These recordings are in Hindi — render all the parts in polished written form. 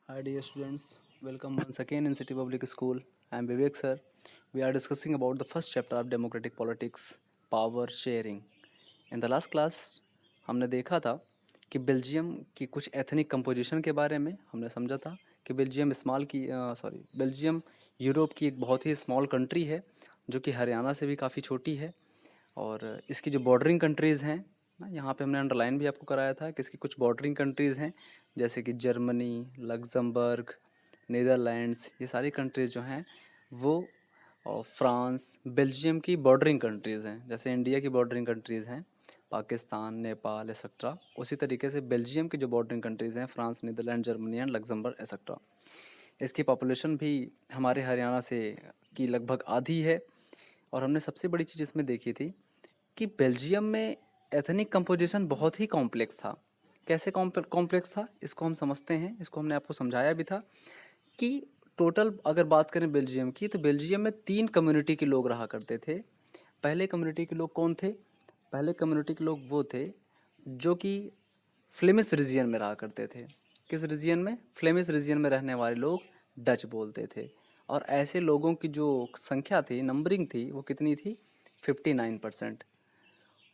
Hi dear students, welcome once again in City Public School. I am Vivek sir. We are discussing about the first chapter of democratic politics, power sharing. In the last class हमने देखा था कि बेल्जियम की कुछ एथनिक कंपोजिशन के बारे में हमने समझा था कि बेल्जियम यूरोप की एक बहुत ही स्मॉल कंट्री है जो कि हरियाणा से भी काफ़ी छोटी है। और इसकी जो बॉर्डरिंग कंट्रीज़ हैं ना, यहाँ पे हमने अंडरलाइन भी आपको कराया था कि इसकी कुछ बॉर्डरिंग कंट्रीज़ हैं जैसे कि जर्मनी, लग्जमबर्ग, नीदरलैंड्स, ये सारी कंट्रीज़ जो हैं वो और फ्रांस, बेल्जियम की बॉर्डरिंग कंट्रीज़ हैं। जैसे इंडिया की बॉर्डरिंग कंट्रीज़ हैं पाकिस्तान, नेपाल एक्सेट्रा, उसी तरीके से बेल्जियम की जो बॉर्डरिंग कंट्रीज़ हैं France, Netherlands, Germany and Luxembourg etcetera. इसकी पॉपुलेशन भी हमारे हरियाणा से की लगभग आधी है। और हमने सबसे बड़ी चीज़ इसमें देखी थी कि बेल्जियम में एथनिक कंपोजिशन बहुत ही कॉम्प्लेक्स था। कैसे कॉम्प्लेक्स था इसको हम समझते हैं, इसको हमने आपको समझाया भी था कि टोटल अगर बात करें बेल्जियम की तो बेल्जियम में 3 कम्युनिटी के लोग रहा करते थे। पहले कम्युनिटी के लोग कौन थे? पहले कम्युनिटी के लोग वो थे जो कि फ्लेमिश रीजियन में रहा करते थे। किस रीजियन में? फ्लेमिश रीजियन में रहने वाले लोग डच बोलते थे। और ऐसे लोगों की जो संख्या थी, नंबरिंग थी, वो कितनी थी? 59%।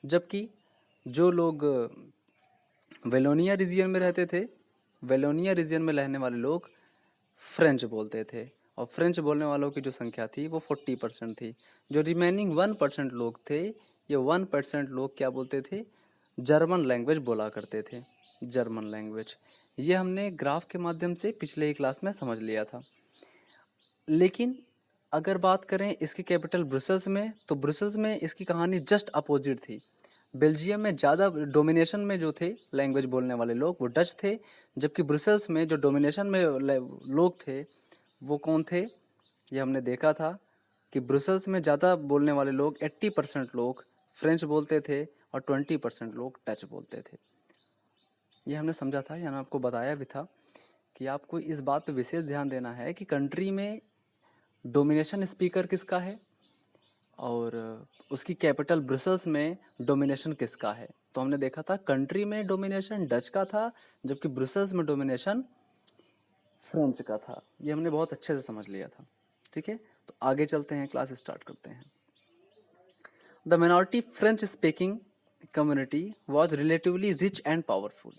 जबकि जो लोग वेलोनिया रीजियन में रहते थे, वेलोनिया रीजियन में रहने वाले लोग फ्रेंच बोलते थे। और फ्रेंच बोलने वालों की जो संख्या थी वो 40% थी। जो रिमेनिंग 1% लोग थे, ये 1% लोग क्या बोलते थे? जर्मन लैंग्वेज बोला करते थे। जर्मन लैंग्वेज ये हमने ग्राफ के माध्यम से पिछले ही क्लास में समझ लिया था। लेकिन अगर बात करें इसकी कैपिटल ब्रुसेल्स में, तो ब्रुसेल्स में इसकी कहानी जस्ट अपोजिट थी। बेल्जियम में ज़्यादा डोमिनेशन में जो थे लैंग्वेज बोलने वाले लोग वो डच थे, जबकि ब्रुसेल्स में जो डोमिनेशन में लोग थे वो कौन थे? ये हमने देखा था कि ब्रुसेल्स में ज़्यादा बोलने वाले लोग 80% लोग फ्रेंच बोलते थे और 20% लोग डच बोलते थे। ये हमने समझा था, यानी आपको बताया भी था कि आपको इस बात पे विशेष ध्यान देना है कि कंट्री में डोमिनेशन स्पीकर किसका है और उसकी कैपिटल ब्रुसेल्स में डोमिनेशन किसका है। तो हमने देखा था कंट्री में डोमिनेशन डच का था, जबकि ब्रुसेल्स में डोमिनेशन फ्रेंच का था। ये हमने बहुत अच्छे से समझ लिया था। ठीक है, तो आगे चलते हैं, क्लास स्टार्ट करते हैं। The minority French speaking community was relatively rich and powerful.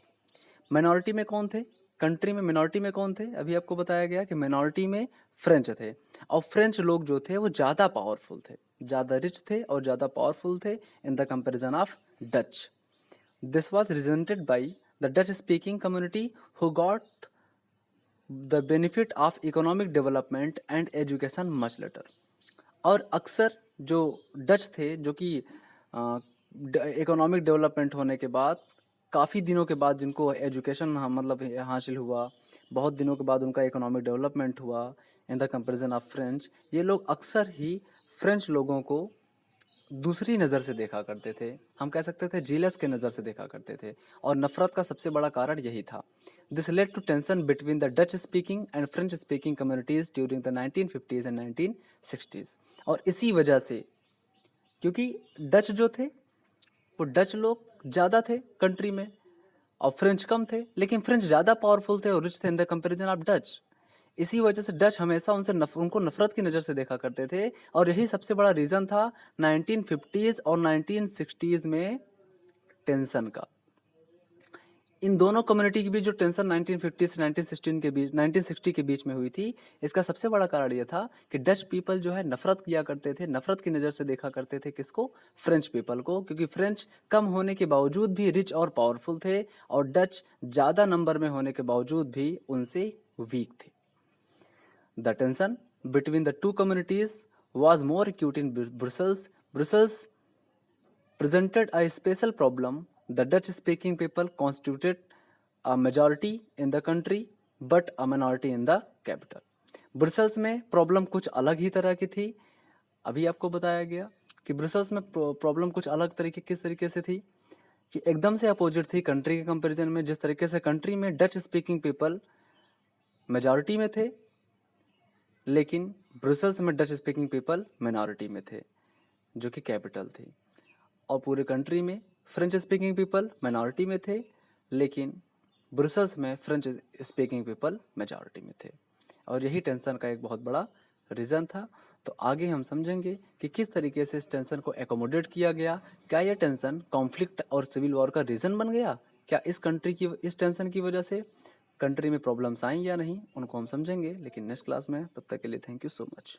Minority में कौन थे? कंट्री में मिनॉरिटी में कौन थे? अभी आपको बताया गया कि मिनॉरिटी में फ्रेंच थे। और फ्रेंच लोग जो थे वो ज़्यादा पावरफुल थे, ज़्यादा रिच थे और ज़्यादा पावरफुल थे in the comparison of Dutch. This was resented by the Dutch speaking community who got the benefit of economic development and education much later. और अक्सर जो डच थे जो कि इकोनॉमिक डेवलपमेंट होने के बाद काफ़ी दिनों के बाद जिनको एजुकेशन मतलब हासिल हुआ, बहुत दिनों के बाद उनका इकोनॉमिक डेवलपमेंट हुआ in the comparison of French, ये लोग अक्सर ही फ्रेंच लोगों को दूसरी नज़र से देखा करते थे। हम कह सकते थे जीलस के नज़र से देखा करते थे। और नफ़रत का सबसे बड़ा कारण यही था। This led to tension between the Dutch speaking and French speaking communities during the 1950s and 1960s। और इसी वजह से, क्योंकि डच जो थे वो डच लोग ज़्यादा थे कंट्री में और फ्रेंच कम थे, लेकिन फ्रेंच ज़्यादा पावरफुल थे और रिच थे in the comparison of Dutch. इसी वजह से डच हमेशा उनको नफरत की नज़र से देखा करते थे। और यही सबसे बड़ा रीज़न था 1950s और 1960s में टेंशन का। इन दोनों कम्युनिटी के बीच जो टेंशन 1950 से 1960 के बीच में हुई थी, इसका सबसे बड़ा कारण यह था कि डच पीपल जो है नफरत किया करते थे, नफरत की नज़र से देखा करते थे किसको? फ्रेंच पीपल को, क्योंकि फ्रेंच कम होने के बावजूद भी रिच और पावरफुल थे और डच ज़्यादा नंबर में होने के बावजूद भी उनसे वीक थे। The tension between the two communities was more acute in Brussels. Brussels presented a special problem. The Dutch-speaking people constituted a majority in the country, but a minority in the capital. Brussels में प्रॉब्लम कुछ अलग ही तरह की थी। अभी आपको बताया गया कि ब्रुसेल्स में प्रॉब्लम कुछ अलग तरीके किस तरीके से थी कि एकदम से अपोजिट थी कंट्री के कंपैरिजन में। जिस तरीके से कंट्री में डच स्पीकिंग पीपल मेजॉरिटी में थे, लेकिन ब्रुसेल्स में डच स्पीकिंग पीपल मिनॉरिटी में थे जो कि कैपिटल थी। और पूरे कंट्री में फ्रेंच स्पीकिंग पीपल मिनॉरिटी में थे, लेकिन ब्रुसेल्स में फ्रेंच स्पीकिंग पीपल मेजॉरिटी में थे, और यही टेंशन का एक बहुत बड़ा रीज़न था। तो आगे हम समझेंगे कि किस तरीके से इस टेंशन को एकोमोडेट किया गया। क्या यह टेंशन कॉन्फ्लिक्ट और सिविल वॉर का रीज़न बन गया? क्या इस टेंशन की वजह से कंट्री में प्रॉब्लम्स आई या नहीं, उनको हम समझेंगे लेकिन नेक्स्ट क्लास में। तब तक के लिए थैंक यू सो मच।